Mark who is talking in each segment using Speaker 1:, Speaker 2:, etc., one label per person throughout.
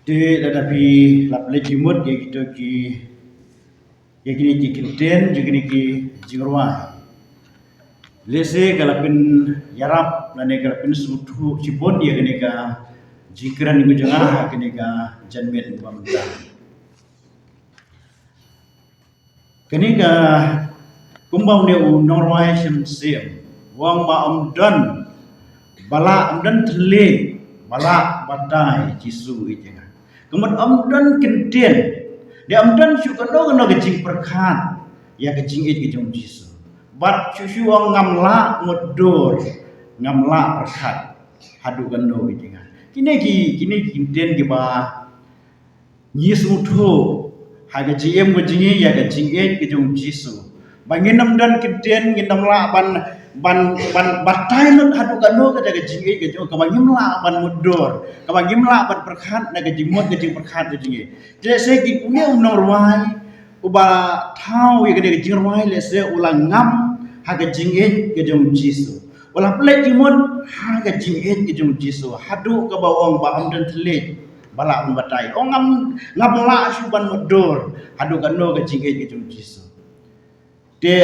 Speaker 1: Di ladapi laple jimut ya gitu ki ya gini ki kinten juga gini ki jingruai. Lese kalapin yarap nane kalapin sutu cibon ya gini ka jikran iku jengah gini ka janmen bamda. Gini ka kumbau ne u norway sim wang ba amdan bala amdan tele bala badai jisu ijenga. Kemudian amdan kenten, dia amdan syukur doang nak kecing perkan, ya kecing it kecing jisu. Bat susu wang ngamla mudur, ngamla perkat, hadu kendo ijenga. Kini kenten kiba nyis mutu, haga jiem kecing ya kecing it kecing jisu. Bangin amdan kenten nginamla ban batai lut hadu kanu ka jaga jingi ke jo kabangim la ban mudur kabangim la ban perkhat na ke jimot ke jing perkhat ke jingi je se ki unia norwai uba thau ye ke jing norwai le se ulang ngam ha ke jingi ke jong jisu wala plek jimot ha ke jingi ke jong jisu hadu ka bawang ba amdan thle bala batai ngam la su ban mudur hadu kanu ke jingi ke jong jisu de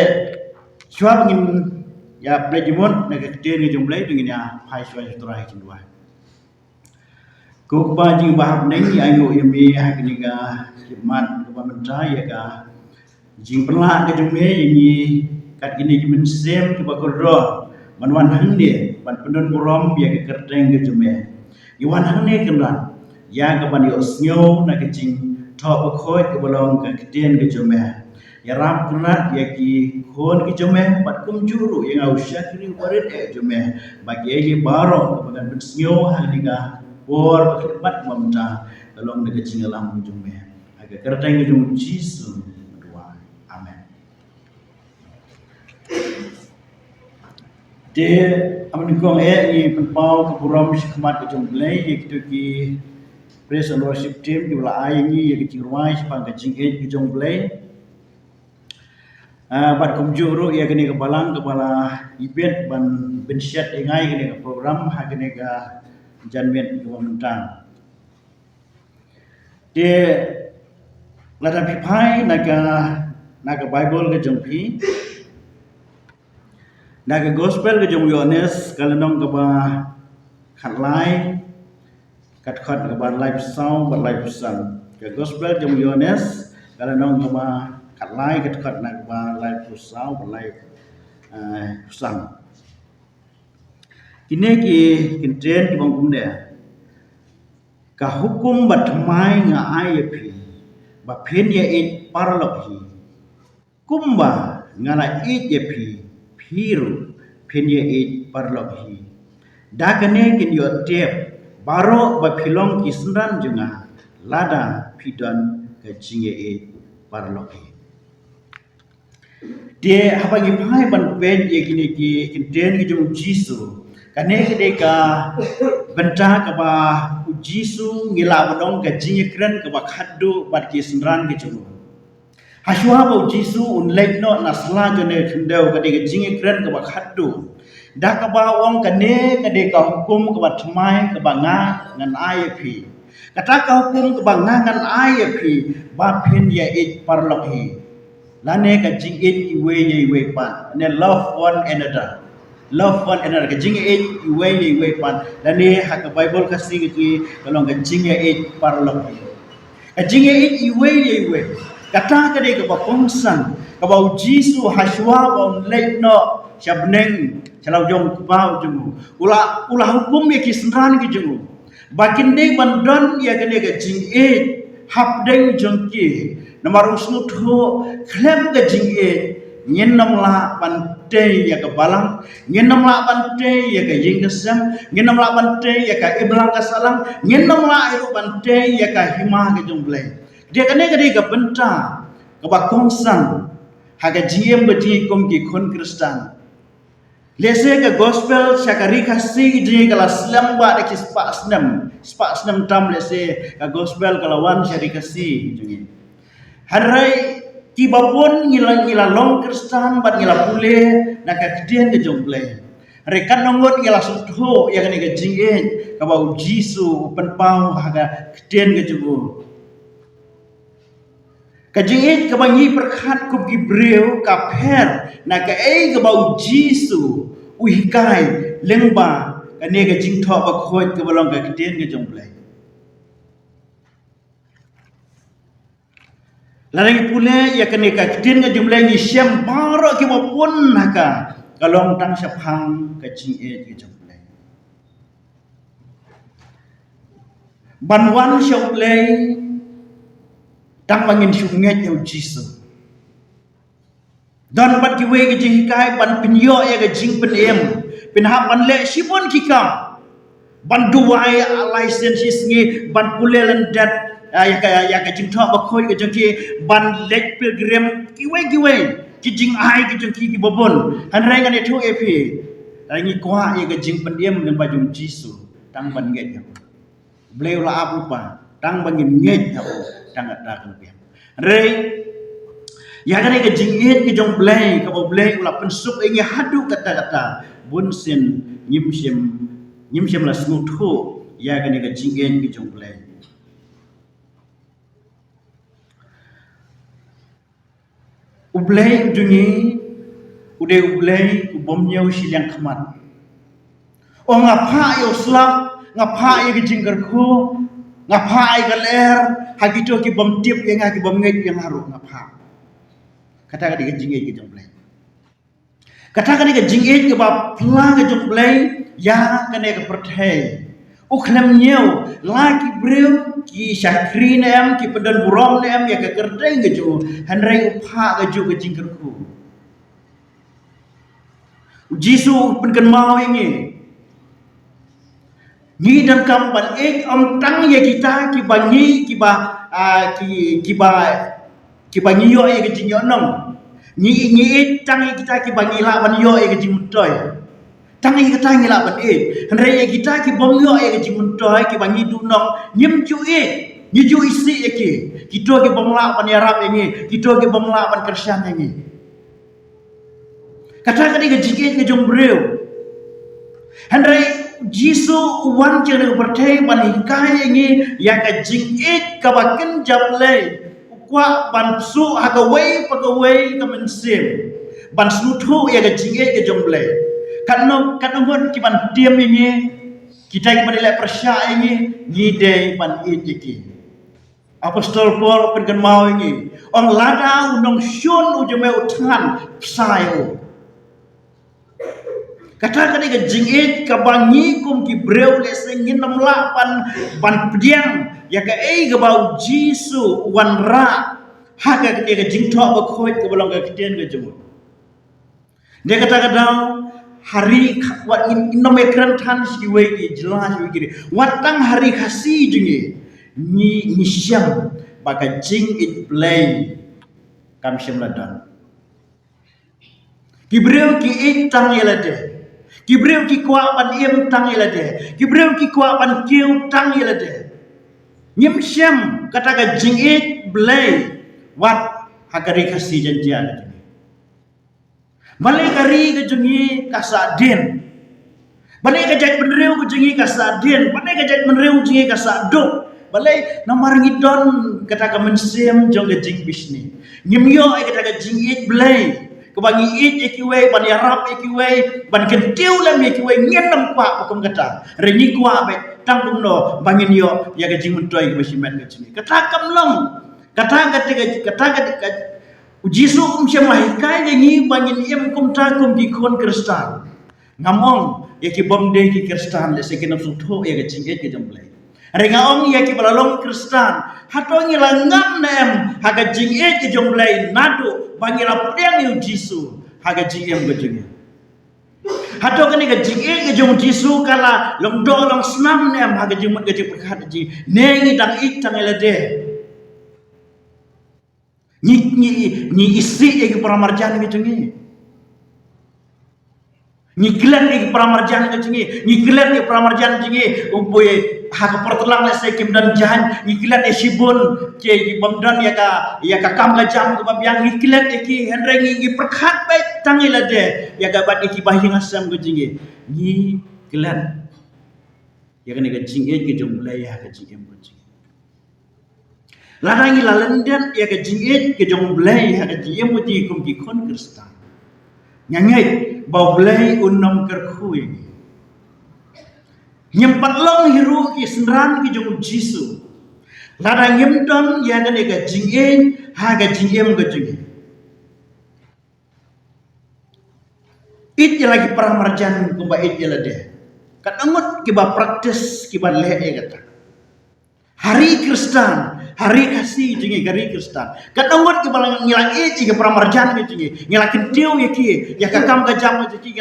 Speaker 1: suap ngin ya plejimon naga kecil ni jumlah dengan ya hai suai seterah kedua. Kau baju bahap neng ayo yami hakni ga khidmat ke pemerintah ya ga jing pernah ke jumlah ini kat gini jimen sem ke bakorro manwan hande ban pendon burom ya ke kerteng ke jumlah. Iwan hande kendan ya ke ban yo snyo na ke jing thop khoi ke bolong ke keten ke jumlah. Ya ram kunat ya ki khon ki jomeh bat kum juru yang au syakri warid jomeh bagi ye baro kebagan bensio haliga por khidmat mamta tolong de cingalam jomeh aga kerteng jom jisu dua amen de amun kong ni penpau keburam khidmat jom blai ye ki praise and worship team ki bala ai ni ye ki ruai sepang ke jingit ki jom blai bat kumjuru ya gini ke balang kepala event ban bensyat ingai gini ke program ha gini ke janmen ke mentang de lada pipai naga bible ke jompi naga gospel ke jom Yohanes kalenong ke ba khatlai kat ke ba live sound ba live sound ke gospel jom Yohanes kalenong ke ba katlai kat nak ba live pusau ba live pusang kini ki kenten ki bang kumne ka hukum batmai nga ayepi ba pen ye it parlokhi kumba ngana it ye phiru pen ye it parlokhi dakane kin yo tep baro ba philong kisndan junga lada pidon ke jinge it parlokhi dia apa gipai ban pen ye kini ki kenten ki jom jisu kane ke ka benta ka ba jisu ngila bodong ka jinge kren ka ba khaddu bat ki senran ki jom haswa ba jisu un lekno nasla jone khndeu ka de jinge kren ka ba khaddu da ka ba wong kane ka de ka hukum ka ba thmai ka ba nga ngan IAP kata ka hukum ka ba nga ngan IAP ba pen ye it parlokhi lane ka jing it iwe pan ne love one another ka jing it iwe pan lane ha ka bible ka sing ki kalong ka jing it parlok ka jing it iwe kata ka de ka ba kongsan ka ba jisu haswa ba lekno shabneng chalau jong ba jung ula hukum ye ki senran ki jung bakin de bandon ya ka de ka jing it hapdeng jongki Nomor usnu tho klem ke jinge nyenam la pante ya ke balang nyenam la pante ya ke yingkesam nyenam la pante ya ke iblang ke salang nyenam la iru pante ya ke himah ke jumble dia kene ke benta ke bakongsan ha ke jiem ke jikom ki kon kristan lese ke gospel syakari kasih di kala selamba de kispa snam tam lese ke gospel kalawan syari kasih jungi harai kibabon ngila long kristan bat ngila pule nak kedian ke jomble Rekan nongot ngela sutho ya kan ke jingin ka bau Jisu penpau haga keten ke jubu. Ka jingin ka bangi perkhat kum gibreu ka per na ka ka bau Jisu uhikai lengba ka ne ka jing tho ba khoi ka balong ka keten ke jomplai. Lalang pule ya kan ka keten ke jomplai ni syam baro ki mapun haka kalong tang syapang ka jingin ke jomplai. Banwan syomplai tang bangin syunget ya Jisu. Dan bat kiwe ke jing kai ban penyo ya ke jing penem. Penhap ban le Simon kikam. Ban duai license ngi ban pule lendat ya ke jing thok bakoi ke jing ki ban lek pilgrim kiwe ki jing ai ke jing ki bobon. Han rai ngan ethu epi. Rai ngi kwa ya ke jing penem dengan baju Jisu tang ban nget ya. Bleu la apupa tang bangin nget ya tang ada kan pian. Rai ya kan ke jingit ke jong blai ka bo blai ula pensuk ingi hadu kata-kata bun sin nyimsim la smuthu ya kan ke jingit ke jong blai. Ublai jungi ude ublai ku bom nyau silang khamat. O ngapa yo slap ngapa ye ke jingker ko ngapa ye galer hagito ki bom tip yang ki bom ngai yang haru ngapa. Kata ka jingit ke jomplay. Kata ka jingit ke ba plang ke jomplay ya kane ke perthai. Ukhnam nyeu laki breu ki syakrin em ki pedan burom em ya ke kerteng ke ju hanrai upha ke ju ke jingkerku. Jisu penken mau ini. Ni dan kampan om tang ya kita ki bangi ki ba ki bangi yo ye ke jinyo nong ni tang kita ki bangi la ban yo ye ke jimutoy tang kita ngi la ban henre ye kita ki bom yo ye ke jimutoy ki bangi du nong nyim ju ni ju isi ye ki kito ki bom la ban arab ye kito ki bom la ban Kristen ye kata ke jike ke jong breu henre Jisu wan jere bertai ban hikai ye ya ka jingit ka baken japlay kwa ban su hagawai pagawai ka mensim ban snutu ya ga jinge ke jomble kanno mon ki ban tiam ini kita ki badile persya ini ngide ban itiki apostol Paul pengen mau ini on lada unong syun ujeme utan sayo kata ka jingit ka bangi kum ki breu le sengin nam la ban pediang ya ka ga bau Jisu wan ra haga ke jing tho ba khoi ke bolong ka kiten ke jemu dia kata hari wat innom ekran than si we ki jelas we ki watang hari khasi jingi ni syam baka jing it play kam syam ladan kibreu ki itang yelade kibreu ki kwa ban im tang yelade kibreu ki kwa ban kiu tang yelade nyim syam kata ka jing it play wat hagari kasi janjian balai kari ke jungi kasadin balai kajat menreu ke jungi kasadin balai kajat menreu jungi kasado balai nomor ngidon kata ka mensim jong ke jing bisni nyimyo ai kata ka jing it blai kebangi it ekiwe ban yarap ekiwe ban kentiu lam ekiwe nyenam kwa hukum kata rengi kwa be tangkum no bangin yo ya ke jing mentoy ke besimen ke jungi kata kamlong kata Jisu syam lahikai ni bangin im kum ta kum ki kon Kristen ngamong ya ki bom de ki Kristen le sekenam sutho ya ke jinget ke jomblai renga ong ya ki balalong Kristen hato ngi langam nem haga jinget ke jomblai nado bangila priang yu Jisu haga jingem ke jinget hato kani ke jinget ke jom Jisu kala long do long snam nem haga jingmet ke jing perkhat ji nengi dang itang elade ni isi ye pramarjan gitu ni Ngiklan di pramarjan ke jingi, ngiklan di pramarjan jingi, uboy hak pertelang le sekim dan jahan, ngiklan e sibun ke bamdan ya ka kam ga jam ke babiang ngiklan ki henrengi ngi perkhat baik tangi lade ya ga bat ki bahi ngasam ke jingi. Ngiklan ya kan ke jingi ke jom ya ke jingi ke jingi. Larangi lalenden ya ke jingi ke jom ya ke jingi mu di kum ki kon Kristen. Nyangai bau belai unam kerkhui nyempat long hiru ki senran ki jong jisu ladang yemdon ya ga nega jingin ha ga jingem ga jingin it ya lagi perang marjan kumba it ya lade kat angut ki ba praktis ki ba le e gata hari Kristen hari kasih jingi hari Kristen kat angut ki ba ngilang it ki perang marjan ki jingi ngilakin tiu ya ki ya ka kam ga jam ki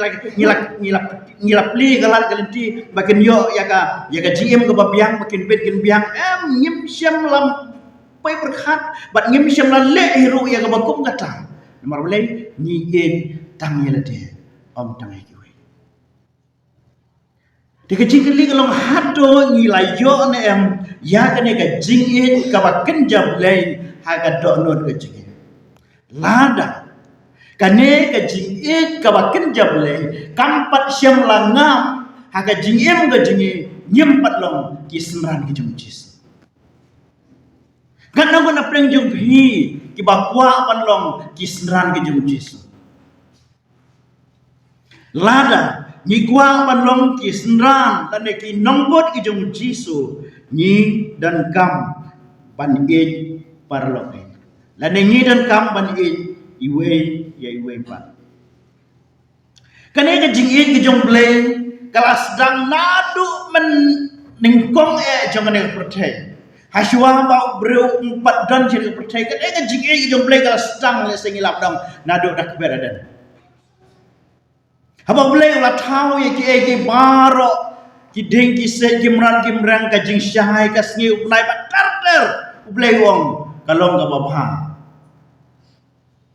Speaker 1: ngilap li galat galanti bakin yo ya ka jingem ga babiang bakin bet kin biang ngim syam lam pai berkhat bat ngim syam la le hiru ya ga bakum gata nomor boleh ni en tang ya lade om tang ai kiwe de ka jing li galong hado ngi la yo ne ya ka ne ka jing en ka ba kenjam le ha ga do no ga jing lada kane ka jingit ka bakin jable kampat syam langam haka jingim ga jingi nyempat long ki semran ki jumjis kan nang na preng jum hi ki bakwa pan long ki semran ki jumjis lada ni kwa pan long ki semran dan ki nongbot ki jumjisu ni dan kam pan e parlok lan ni dan kam pan e iwe ya iwe pan kane ka jingit ki jong ble kala sedang nadu men ningkong jong ne pertai haswa ba breu 4 dan je pertai kane ka jingit ki jong ble kala sedang le singilap dong nadu dak beradan haba ble la tau ye ki baro ki dengki se gimran ka jing syahai ka sngi upnai batarter ble wong kalong ka babha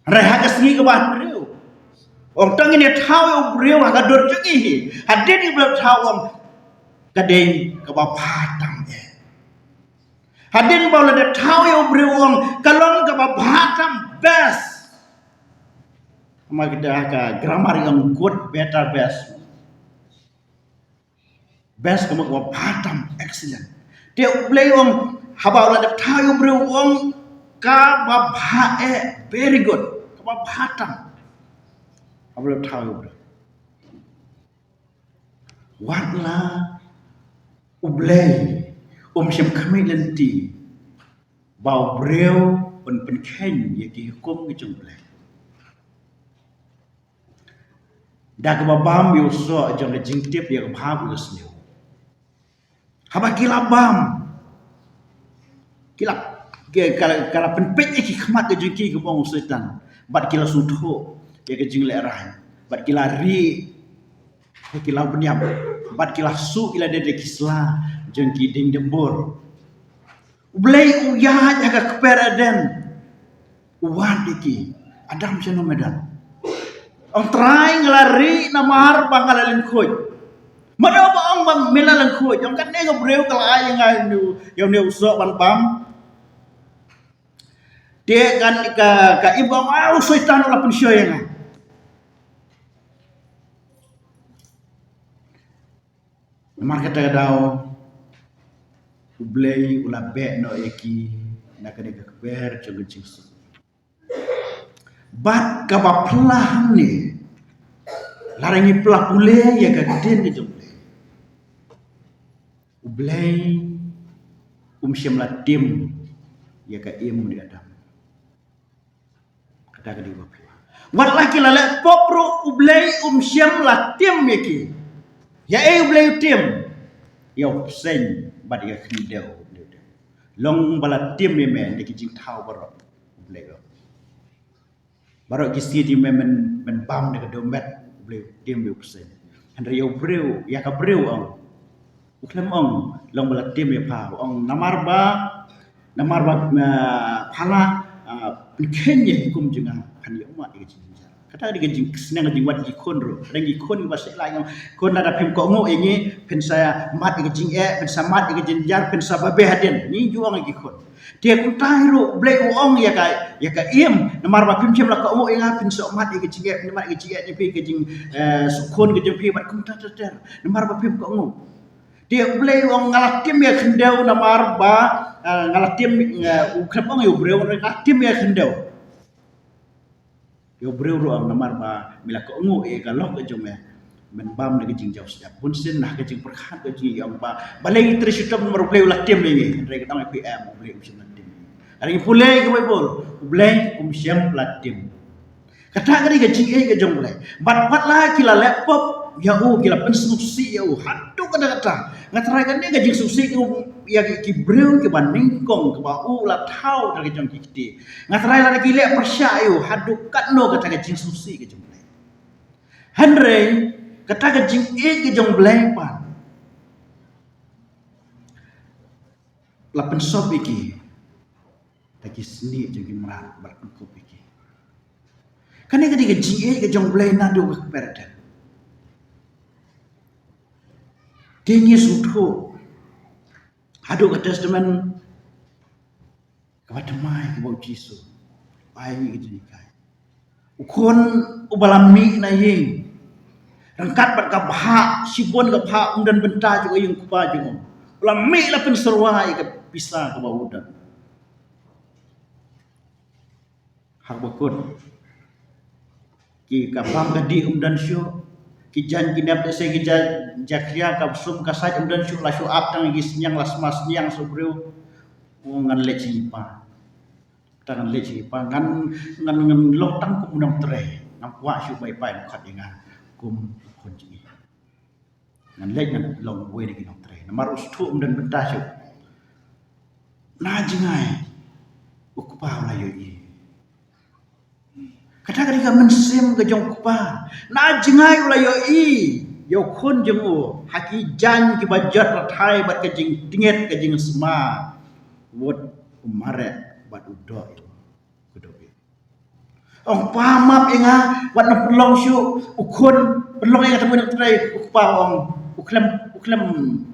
Speaker 1: reha ka sngi ka bah breu om tangin ya tau yo breu ha dor jungi hadin ni breu tau om kadeng ka ba phatam hadin ba la tau yo breu om kalong ka ba phatam best ma kita ka grammar yang good better best ka ba phatam excellent dia play om haba la tau yo breu om ka ba pha very good ka ba phatam ablo tahu watla ublay syam kami lenti bau breu pen ken ye ki hukum ki jumblay dak babam yo so jong le jingtip ye ka bu sniu haba kila bam kila kala pen pet ye ki khmat ye jingki ki bong setan bat kila sutho ya ke jing le rai bat kila ri kila beniam bat kila su kila de kisla jeng ki ding dembur ublay uya jaga keperaden uwan diki adam seno medan ang try ngelari namar bangalalin khoj mana ba ang bang melalan khoj ang kan ne ga breu kala ay ngai nu yo ne uso ban pam dia kan ka ibang au setan la pun syoy Mar kata daw ublay ula be no eki nakane ka ber jong jingsu bat ka ba plah ni larangi plah ule ya ka den ni jong ublay syam la tim ya ka im di adam kata ka di ba wat laki lala popro ublay syam la tim eki ya ublay tim ya sen bad ya khidau long bala tim me de ki jing thau baro ublay baro ki si di men bam de dombet ublay tim be sen han ya breu ya ka breu ang uklem ang long bala tim ya pa ang namar ba phala penkenye hukum jenga kan ya umat ki jing kata di gajing senang gajing wat gikon ro reng gikon ba se la yang kon ada pim ko ngo ini pensa mat gajing pensa mat gajing jar pensa babe haden ni juang gikon dia kun tairo blek ong ya ka iem namar ba pim chem la ko ngo inga pensa mat gajing ni mat gajing ni pe gajing sukon gajing pe mat kun ta namar ba pim ko ngo dia blek ong ngalatim ya kendau namar ba ngalatim ukrep ong yo breu ngalatim ya kendau yo breu ro ang namar ba mila ko ngo galok ke jome men bam de jing jaw sedap pun sin nah ke jing perkhat ke jing yang ba balai trisitam nomor breu la tim ni re ke tang PM breu sim la tim ari pulai ke bol bulai siam la tim kata ke jing ke jong bulai bat la kila laptop ya kila pensuksi ya hatu kata ngatrai ni ke jing suksi ya ki breu ke bandingkong ke ba la thau dari jong kiti ngatrai la ki le persya yo hadu katno kata ke jing susi ke jong bulai Henry kata ke jing ke jong bulai pan la pensop iki taki seni jong merat bar ko iki kan ke jing ke jong bulai na do ke perda Tinggi sudu, hadu ke testament, kepada mai ke bau Yesus, bayi ke jenikai. Ukun ubalami na ying, rangkat ber kabha, sibon kabha undan benta juga yung kupa jeung. Ulami la penserwai ke pisah ke bau udan. Hak bakun. Ki kabang gadi undan syu kijan kinap se kijan jakria kapsum kasaj umdan syu la syu ap tang gis nyang las mas nyang sobreu ngan leci pa tangan leci pa ngan lok tang kum nam tre nam wa syu bai pai khat inga kum kon ji ngan lek ngan long we de nam tre namar ustu umdan benta syu na jingai ukpa la yo i kata ketika mensim ke jong kupa na jengai ula yo i yo khon jemu haki jan ki bajat rathai bat ke jing tinget ke jing sma wot umare bat udo kudobe ong pamap inga wat na pelong syu ukon pelong inga temu trai ukpa ong uklem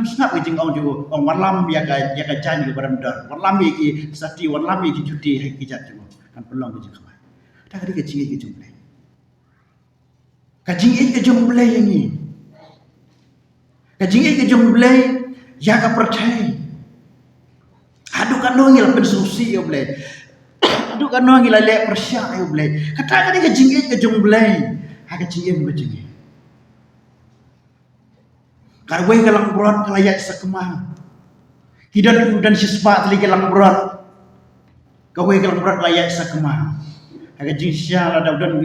Speaker 1: snap ke jing ong ju ong warlam ya ka jan ki barandar warlam ki sati warlam ki judi haki jat jemu kan pelong ke jing tak ada kecil ke jumlah. Kajing ke jumlah yang ini. Kajing ke jumlah yang ka percaya. Adu kan nongil pensusi ya boleh. Adu kan nongil le persya ya boleh. Kata kan kajing ke jumlah. Ha kajing ke. Karwai kalang berat kelayak sekemah. Hidan dan sispa tali kalang berat. Kawai kalang berat kelayak sekemah. Aga jingsya la dan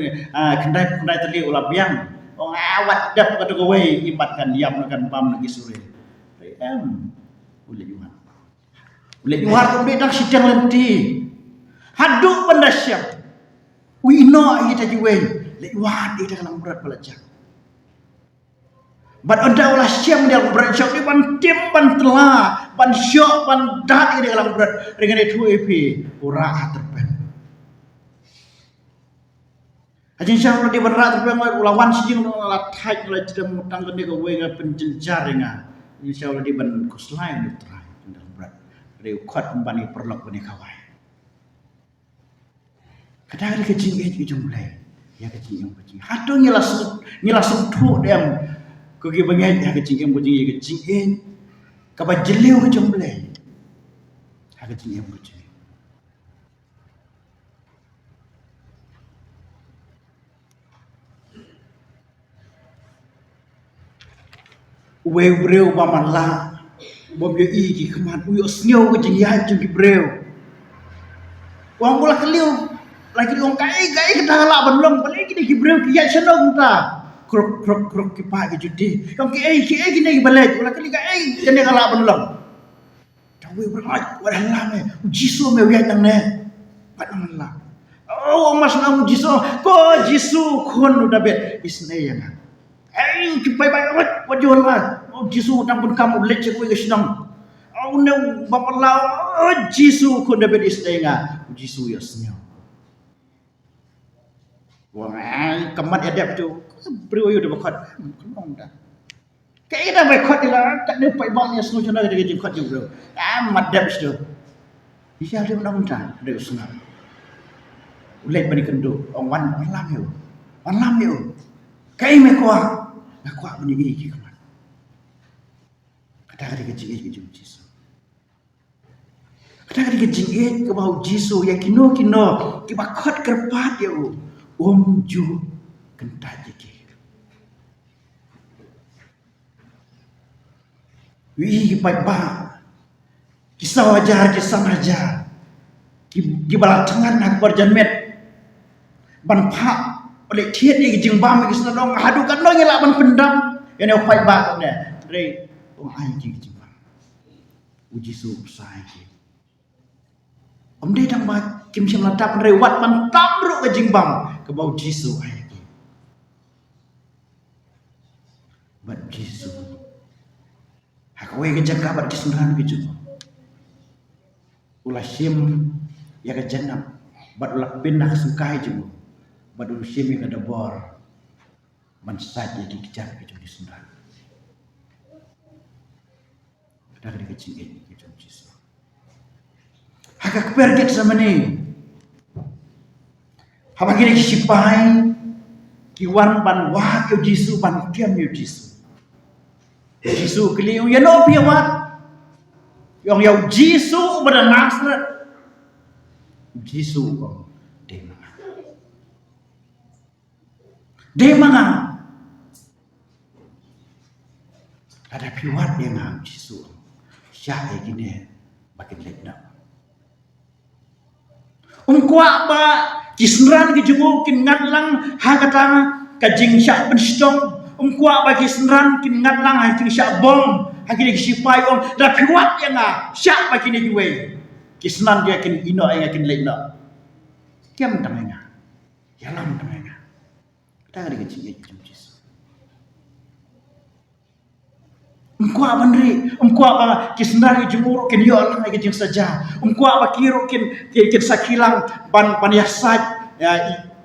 Speaker 1: kendai tali ulah biang ong awat dap kata kowe ibatkan diam kan pam lagi sore boleh jual tu dia dak sidang lenti haduk pendasyam wino kita jiwe lewat dia dalam berat pelajak bat ada ulah siam dia berat syok dia ban tim ban telah ban syok ban dat dia dalam berat dengan itu EP ora terpen Ajin syah di berat tapi lawan sijing la thai la jidam mutang ke ko we ga penjenjar nga insyaallah di ban kuslain utrai kendal berat dari ukhat mbani perlok bani kawai kadang ke jing e jumlai ya ke jing hatu ngilasum thu dem ko ge bangai ya ke jing e ka ba jeliu ke jumlai ha ke jing e we breu paman la bom yo i ki keman uyo snyo ke jing ya jing breu wang bola keliu lagi wong kai ke dala benlong balik ki breu ki ya senong ta krok ki pa ki judi kong ki ne balik bola keli kai ke ne dala benlong tawe berat wala me jisu me wi nang ne pat nang la oh mas nang jisu ko jisu kon udah bet isne ya ki bai wat jol la jisu tang pun kamu lecce ko senang ne bapala jisu ko de bet isne nga jisu ya snyo Wang ai kemat adab tu beriu dah bakot kenong dah. Kayak dah bakot dia tak ada pai bangnya semua cuna dia jengkot juga. Amat adab tu. Dia ada undang-undang ada usna. Ulet bani kendo wan lam yo. Wan lam yo. Kai me kuah. Nak kuah bani iki kemat. Kata dia kecil Jisu. Kata dia kecil ke bau Jisu yang kino ki bakot kerpat dia. Ju kentat jeki. Wi pai ba. Kisah wajar kisah ajar. Ki bala tangan nak berjanmet. Ban pak oleh tiet ni jing bam ki senong hadu kan no ngelak ban pendam. Yang pai ba ne. Re ai jing bam. Uji su sai ki. Dei dang ba kim sim latap rewat man tamru ke jing bam. Kebau Jisu ayat ini. Bat Jisu. Hakwe kejaga bat kesenangan keju. Ulah sim ya kejanam. Bat ulah pindah sukai ju. Bat ulah sim ya kedabor. Man saja dikejar keju kesenangan. Kadang dikecil ini keju Jisu. Hakak pergi sama ni. Apa kira sipai kiwan ban wah yo Jisu ban kiam yo Jisu. Jisu keliu ya no piawat. Yang yo Jisu pada Nazaret. Jisu demang. Demang. Ada piawat yang ngam Jisu. Syah gini makin lekna. Kuat ba kisnran ki jungu kin ngatlang ha katang kajing syak penstong kuat ba kisnran kin ngatlang ha kin syak bom ha kin sipai om da piwat yang a syak ba kin juwe kisnan dia kin ino yang kin leina kiam tamenga yalam tamenga ta ga kecil kecil Kuat mandri, kuat ba kisnari jumur kin yo lang ay jing saja. Kuat ba kiro kin sakilang ban yasaj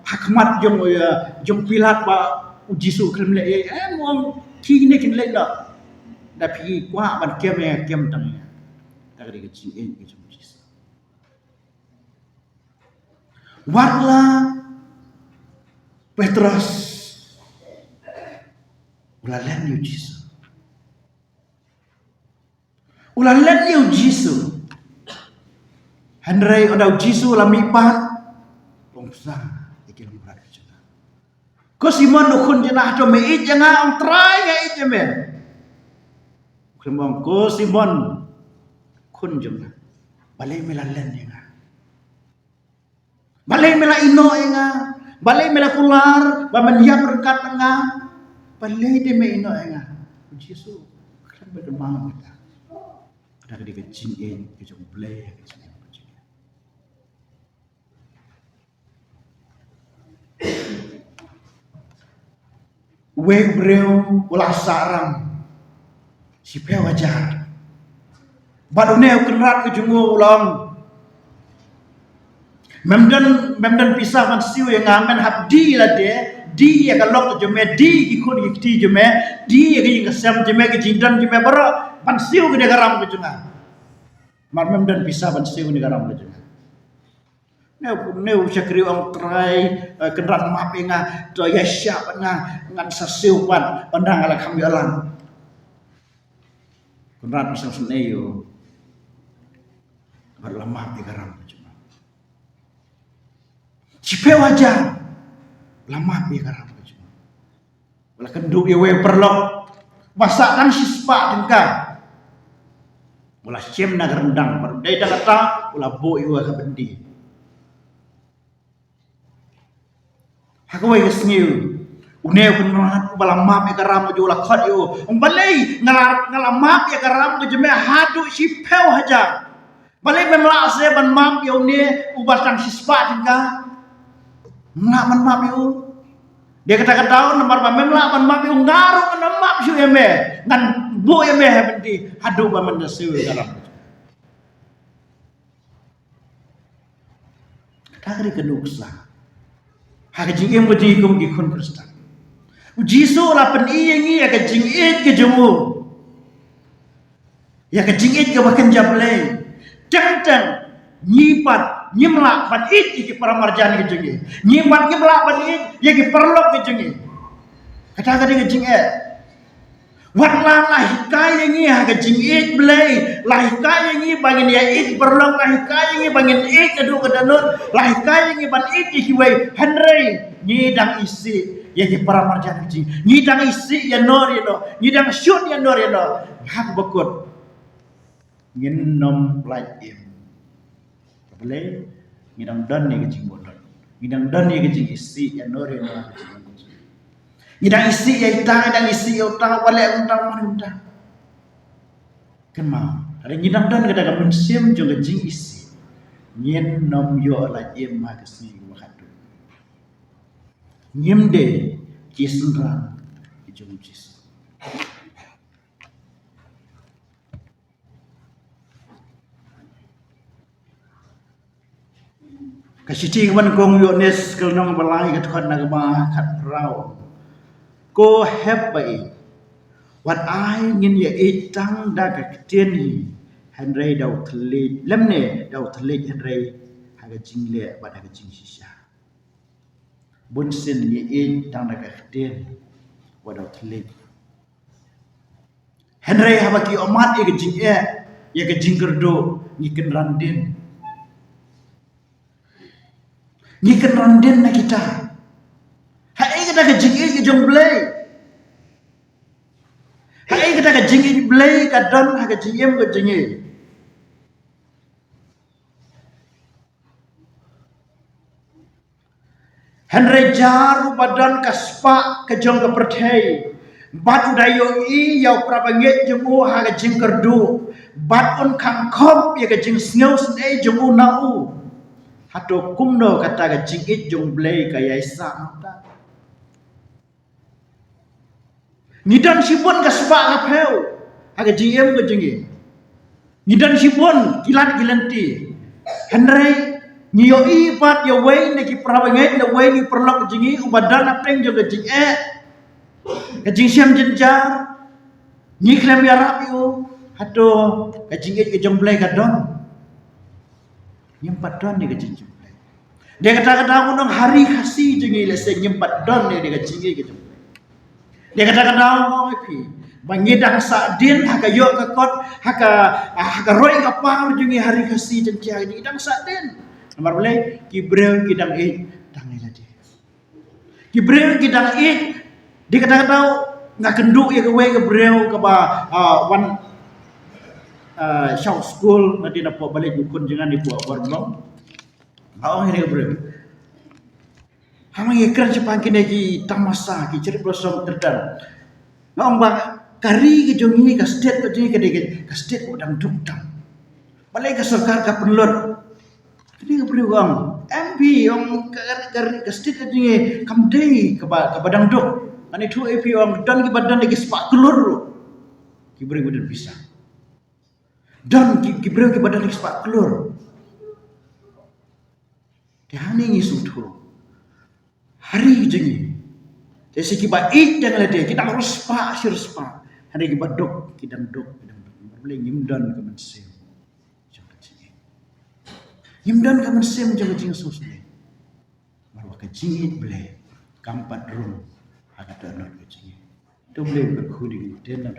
Speaker 1: hakmat jong pilat ba Jisu krem le mo kini kin le da. Da pi kuat ban kem tang. Da ga kecil kecil Jisu. Warla Petrus ulalan yo Jisu. Ulalan yo Jisu. Handrai odau Jisu lamipat. Bongsa ikilam berat jena. Ko Simon ukun jena do me jena ang try ga ijeme. Kembang ko Simon kun jena. Balai melalan jena. Balai mela ino nga. Balai mela kular ba mandiam rekat nga. Balai de me ino nga. Jisu kan bermang kita. Ada di kecil kecil bleh kecil. We breu ulah sarang si pe wajar. Badune kenrat ke jungu ulang. Memdan pisah man siu yang ngamen habdi lah de. Di ya kalok jeme di ikut ikti jeme di ya kesem jeme ke jindan jeme bara pansiu ke garam ke junga. Marmem dan pisah pansiu ke garam ke junga. Neu syakri orang try kenrat map nga to ya syap nga ngan sasiu pan ondang ala kami alang. Kenrat pisah seneyo. Berlemah ke garam ke junga. Cipe wajah lama bi garam ke junga. Wala kenduk ye we perlok masakan sispa dengka. Mula siem na rendang berdai dah kata ula bo iwa ka bendi. Hakawai kesniu. Uneu kunat bala map ya garam jo la khot yo. Balai ngalamap ya garam ke jeme hadu si peu haja. Balai memla se ban map yo ne ubatang sispa dengka. Nak man map yo. Dia kata-kata nomor pamem lah man map yo ngaru kan map su eme. Ngan bo eme bendi hadu ba mendesu garam. Kagri keduksa. Hak jing em budi kum gi khun Kristen. Jisu la pen i yang i ka jing it ke jemu. Ya ka jing it ke bahkan jable. Tang nyipat nyimla pan it ki paramarjan ke jengi. Nyipat nyimla pan it ya ki perlok ke jengi. Kata ke jing et. Wat lah kai yang i ha ka jing it blai. Lah kai yang i bangin ya it perlok lah kai yang i bangin it adu ke danut. Lah kai yang i ban it ki wei hanrei nyidang isi ya ki paramarjan ke jing. Nyidang isi ya nor ya no. Nyidang shoot ya nor ya no. Hak bekut. Ngin nom like im. Boleh ngidang dan ni kecing bodoh. Ngidang dan ni kecing isi ya nor ya no. Ngidang isi ya itang, ngidang isi ya utang, wale utang mana utang. Kemau. Ada ngidang dan kada kamen sim juga jing isi. Ngin nom yo la im ma kesini wakatu. Ngim de kisundran ijung jis. Kasiti kaman kong yo nes kelnong balai kat khot nagma kat rau. Ko hep bai. Wat ai ngin ya itang da ka tien Henry dau thli lemne dau thli Henry haga jingle ba da jing shisha. Bun sin ye itang da ka tien wa dau thli. Henry habaki omat ye jing ye ka jingkerdo ngiken randin. Ngiken randin na kita. Hai kita ka jing ke jong blai. Hai kita ka jing blai ka don ha ka jing em ka jing. Henry jaru badan kaspa ke jong ka perthai. Bat udayo i yau prabanget jemu ha ka jing kerdu. Bat on kang khop ye ka jing sneu sne jemu nau. Hato kumno kata ka jing it jong blai ka yaisa ta. Nidan sipon ka spa ngapeu aga jiem ka jingi. Nidan sipon kilat gilanti. Henry ngiyo ipat ya wei ne ki prabanget na wei ni perlok jingi ubadan apeng jo ka jing ka jing siam jenjar ni klem ya rapiu hato ka jing it ka jong blai ka don. Nyempat don ni ka jing jong blai. Dia kata-kata unang hari kasih jingi lese nyempat don ni ka jing it ka jong. Dia kata-kata mau pi bangidang sadin haka yo ka kot haka roi ka par jungi hari kasih jentia idang sadin nomor boleh kibreu kidang dang ladi kibreu kidang dia kata-kata ngak kenduk ya kewe ke breu ke ba wan show school ngadi na po balik ukun jangan di po warblong awang ini ke breu hamang ikran cepang kini ki tamasa ki ceri blossom terdan. Ngong bang kari ki jongi ka state ka jongi ka state udang dukdam. Balai ka sarkar ka penlot. Kini ka priwang MP ong ka state ka jongi kamdei ka badang duk. Ani tu AP ong dan ki badan ki sepak kelur. Ki beri badan bisa. Dan ki beri ki badan ki sepak kelur. Dihani ngisum tu. Hari jengi. Jadi sekibat jangan ada kita harus spa sir spa. Hari kita dok kita dok. Boleh nyimdan ke mensem. Jangan jengi. Nyimdan ke mensem jangan jengi susah. Baru ke jengi boleh kampat rum. Ada anak ke jengi. Tu boleh berkudi dan